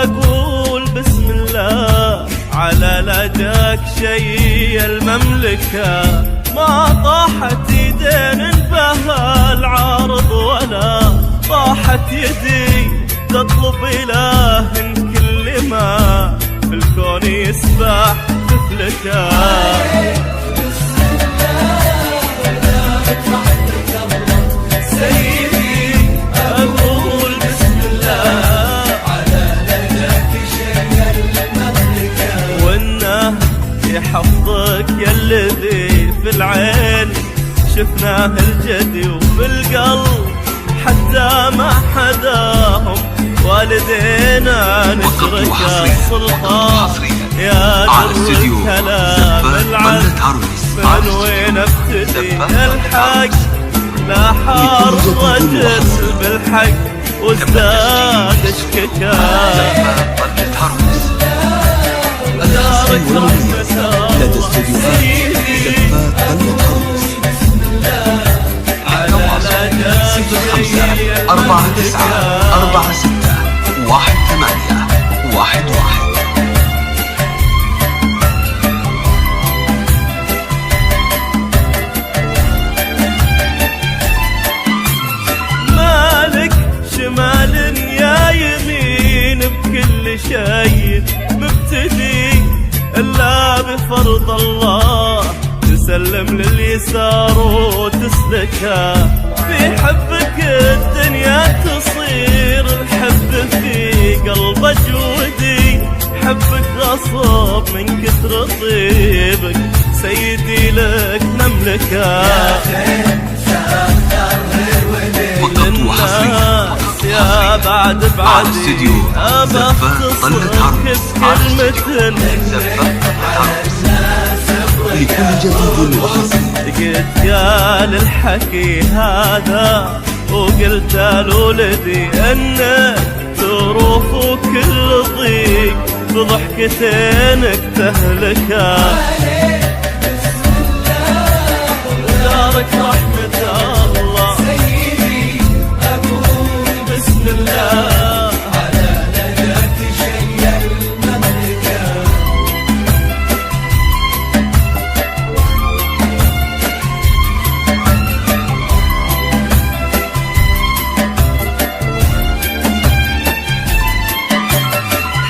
واقول بسم الله على لا جاك شي المملكة. ما طاحت يدين بها العارض ولا طاحت يدي تطلب إله كل ما في الكون يسبح مثلك. سيدي أقول بسم الله على لجاك شي المملكة. وإنه يحفظك يا الذي في العين شفناه الجدي وفي القلب حتى ما حداهم والدينا نشرك السلطان. يا در الكلام العذب من وين ابتدي الحق؟ لا حار الرجل بالحق وازداد اشككا. دارك رحمة سيدي خمسة 4 9 4 6 1 8 1 1. مالك شمال يا يمين بكل شيء مبتدي إلا بفرض الله. تسلم لليسار وتسلكها في حبك الدنيا تصير الحب في قلبك ودي. حبك غصب من كثر طيبك سيدي لك مملكة. يا بعد بعدي أبا اختصرك بكلمة لكل جديد وحصري. قلت قال الحكي هذا وقلت لولدي انك تروح وكل ضيق بضحكتينك تهلكا. دارك رحمة الله سيدي أقول بسم الله على لجاك شي المملكة.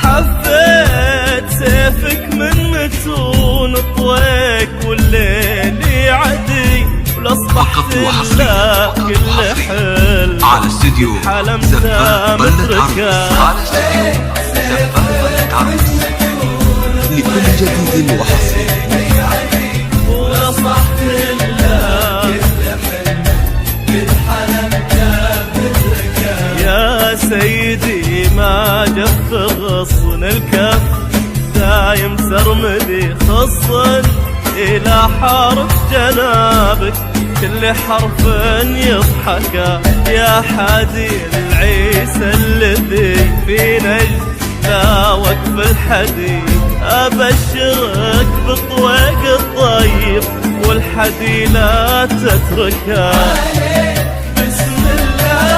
حفيت سيفك من متون طويق والليل يعدي ولاصبحت لك كل حل على استديو حلم زفاف متركة. لكل جديد وحصري. ولاصبحت لك كل حلم متركة. يا سيدي ما جف غصن الكف دايم سرمدي خصن إلى حرف جنابك كل حرف يضحك. يا حادي العيسى الذي في نجد لا وقف الحديد أبشرك بالطويق الطيب والحدي لا تتركه. بسم الله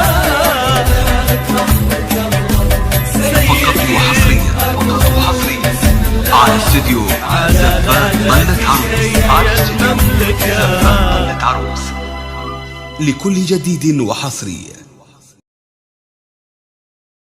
على استديو زفاف ضلة عروس. على استديو زفاف ضلة عروس. لكل جديد وحصري